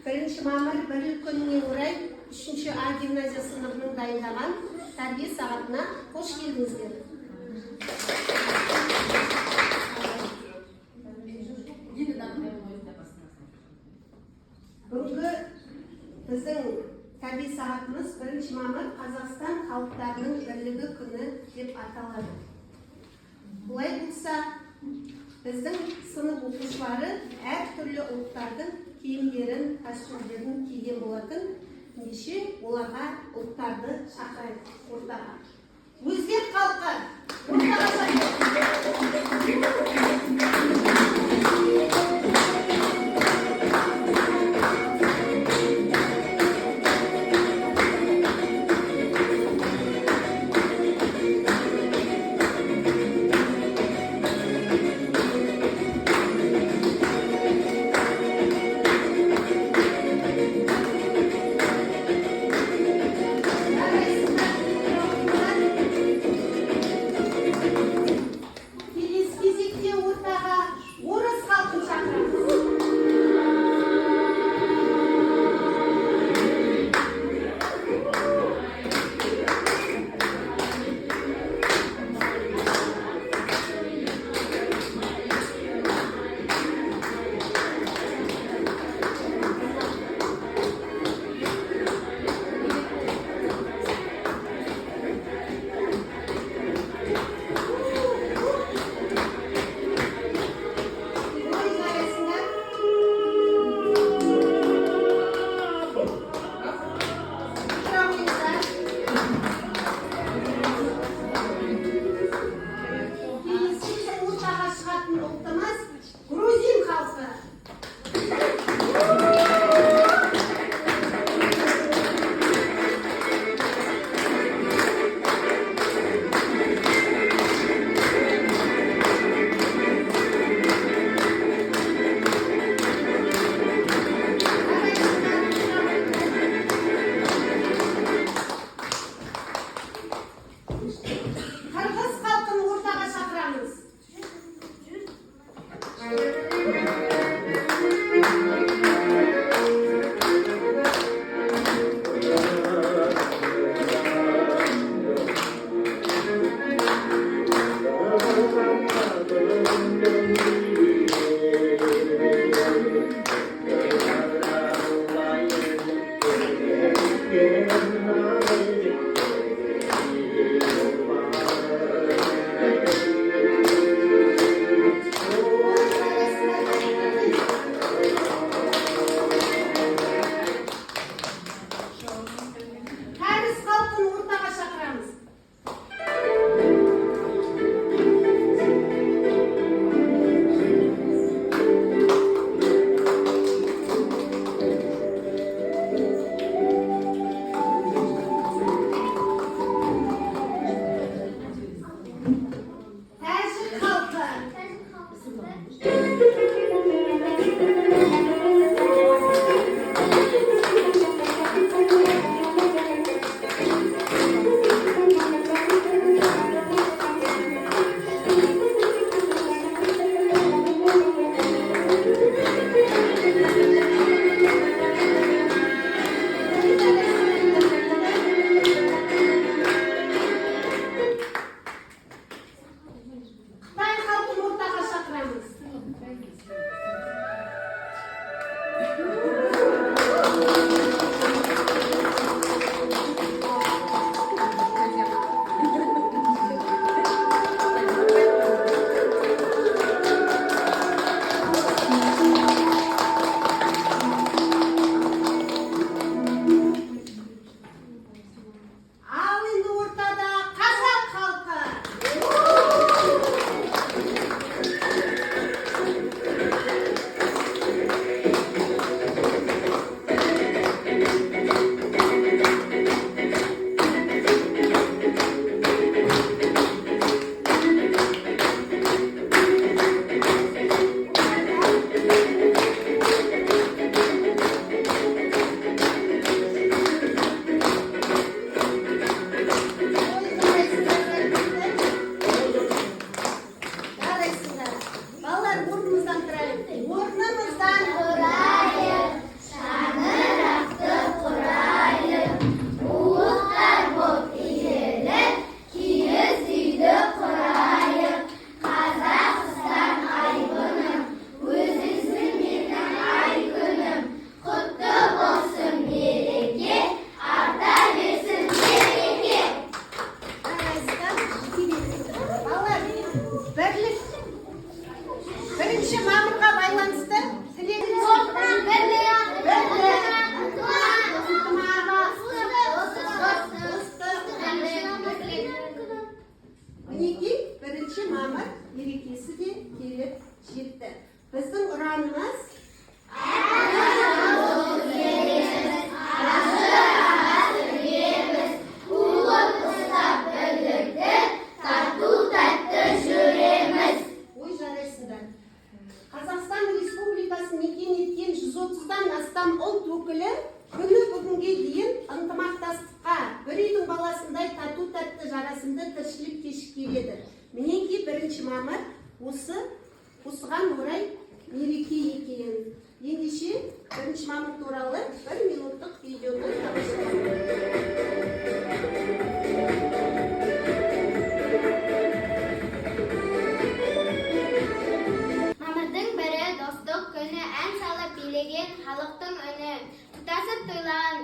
Birinchi ma'mur bir kunga o'ray 3A gimnaziya sinifining tayinlagan tarbiya soatına hoş geldingizlar. Bugungi bizning tarbiya soatimiz birinchi ma'mur Qozog'iston xalqlarining birligi kuni deb ataladi. Bulay bo'lsa, bizning sinf o'quvchilari har turli ultlardan kiyimlerin, kostyumlarini kiygan bo'lgan. Nişi ularga ultlarni chaqiradi o'rtaga. O'zbek xalqi o'rtaga өкілі күні бүгінге дейін ынтымақтастыққа, бір үйдің баласындай тату тәтті жарасымды тіршілік кешіп келеді. Мінекей 1 мамыр осыған орай мереке екен. Ендеше 1 мамыр туралы 1 минуттық видеоны тамашалайық. Халықтың үні, тұтасып тойлаған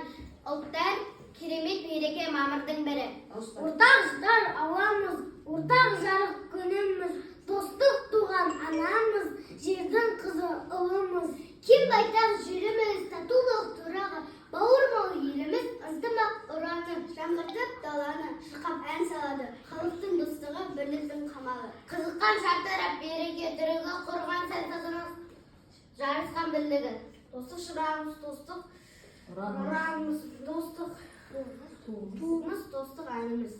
ұлттар керемет мереке мамырдың бірі. Ортақ жар аламыз, ортақ жарық күніміз, достық туған анамыз, жердің қызы ұлымыз. Кем байтақ жүріміз, татулық турағы, бауырмал еліміз, ынтымақ ұраны, жаңғыртып даланы, шырқап ән салады. Халықтың достығы, бірліктің қамалы. Қызыққан шартарап береке, түрігі құрған сәлсізіміз, жарысқан бірлігі. Достық шырағымыз, достық ұранымыз, достық туымыз, достық әніміз.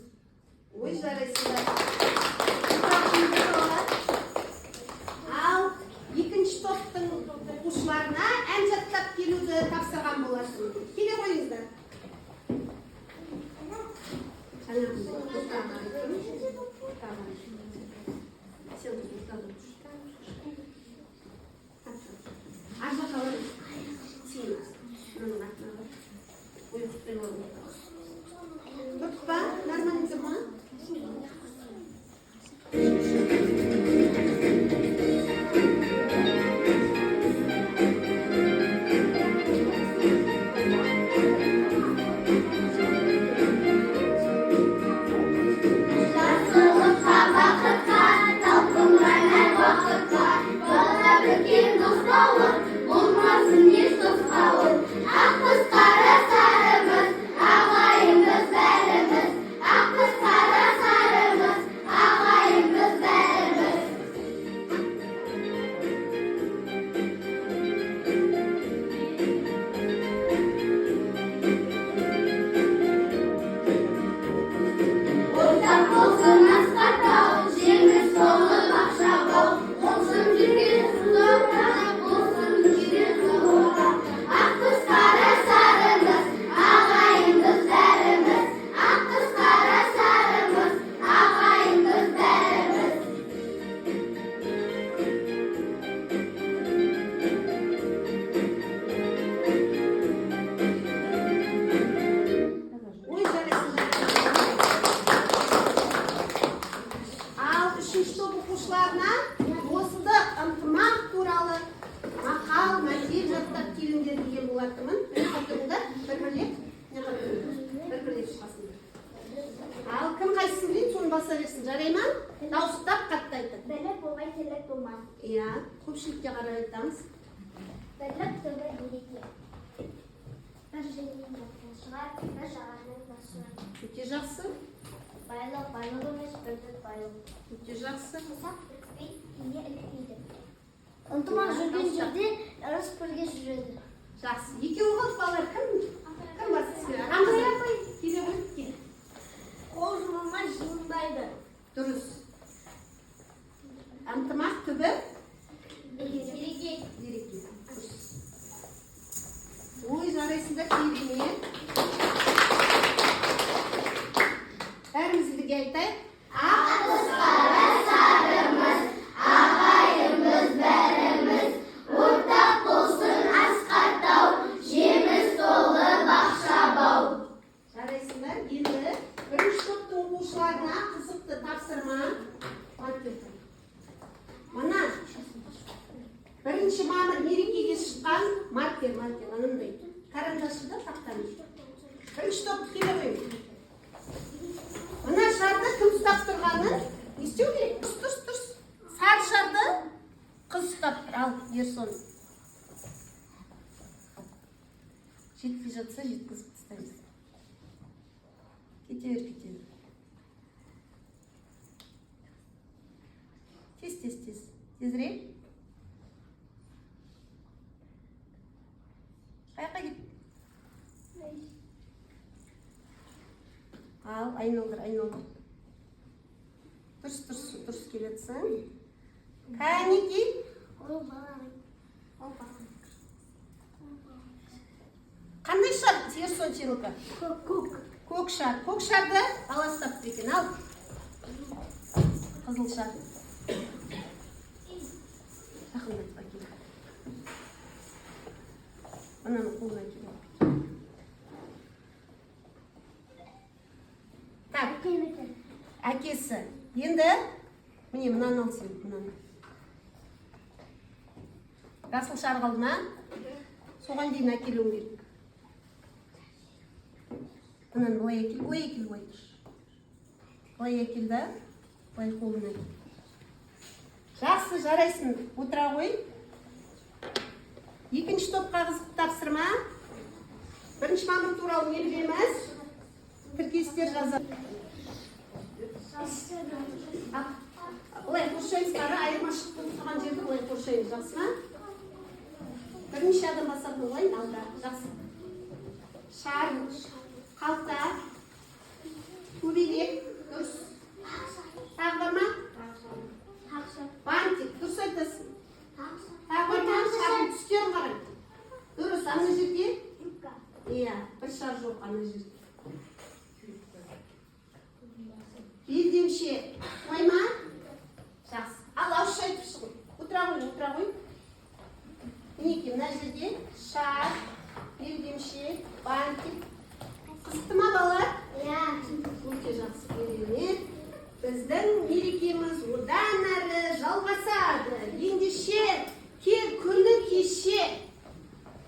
Ой, жарайсыздар. Ал екінші топтың оқушыларына ән жаттап келуді тапсырған боласың. Келе қойыңыздар. Ал кім қайсысын білейін, соны баса берсін. Жарай ма? Дауыстап қатты айтады. Бірлік болмай тірлік болмас. Иә, көпшілікке қарап айтамыз. Бірлік түбі береке. Бір жеңнен жатқан шығар, бір жағаның басынан. Өте жақсы. Байлық емес, бірлік байлық. Өте жақсы. Ұсақ бірікпей, ине ілікпейді. Ынтымақ жүрген жерде ырыс бірге жүреді. Жақсы. Екеуі қалды балалар. Кім басты? Ағамыз келе қойып. Қол жұмылмай жиынбайды. Дұрыс. Ынтымақ түбі Береке. береке. Ой, жарайсыңдар келгеніне. Бәріміз бірге айтайық. Аққыз қара сарымыз, ағайымыз бәріміз, ортақ болсын асқар тау, жеміс толы бақша бау. Жарайсыңдар, енді бірінші топтың оқушыларына қызықты тапсырма. Мына 1 мамыр мерекеге шыққан маркер, анандай карандашы да тақтаны. Бірінші топ келе қойыңыз. Мына шарды кім ұстап тұрғаны естеу керек. Дұрыс. Сары шарды қыз ұстап тұр. Ал, Ерсон. Жетпей жатса жеткізіп тастаймыз. Кете бер. Тез. Тезірек. Қаяққа кет. Ал, айналдыр. Дұрыс келетсің. Кәнеки. Ол баланың. теріс соншилка. Көк. Көк шар. Көк шарды аластап екен. Ал. Қызыл шар. Жақындатып әкел. Мынаны қолына әкел. Так, әкесі. Енді міне мынаны ал сен, мынаны. Жасыл шар қалды ма? Соған дейін әкелуің керек. Мынаны былай әкел, былай. Былай әкел да, былай қолына әкел. Жақсы, жарайсың, отыра қой. Екінші топқа қызық тапсырма. 1 мамыр туралы не білеміз? Тіркестер жазады. Былай қоршаймыз, айырмашылық тұрған жерді былай қоршаймыз, жақсы ма? Бірнеше адам басар болайын, алда, жақсы. Шар, қалта, көбелек, дұрыс. Тағы бар ма? Бантик, дұрыс айтасың. Тағы бар ма? Шардың түстерін қарай. Дұрыс, ана жерде? Иә, бір шар жоқ ана жерде. Белдемше, қой ма? Жақсы. Ал, ауызша айтып шығын. Отыра қой. Мінеке, мына жерде шар, белдемше, бантик. Қызықты ма балалар? Иә. Өте жақсы, керемет. Біздің мерекеміз одан әрі жалғасады. Ендеше кел күні кеше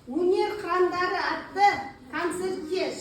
өнер қырандары атты концертке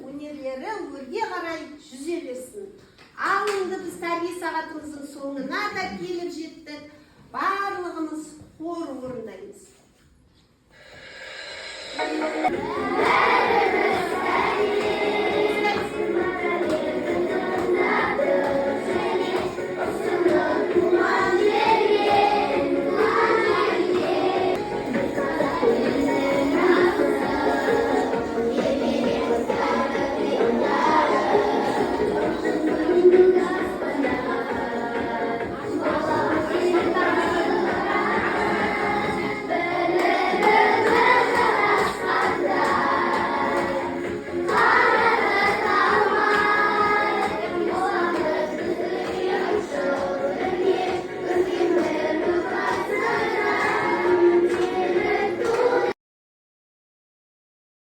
өнерлері өрге қарай жүзе берсін. Ал енді біз тәрбие сағатымыздың соңына да келіп жеттік. Барлығымыз хор орындаймыз.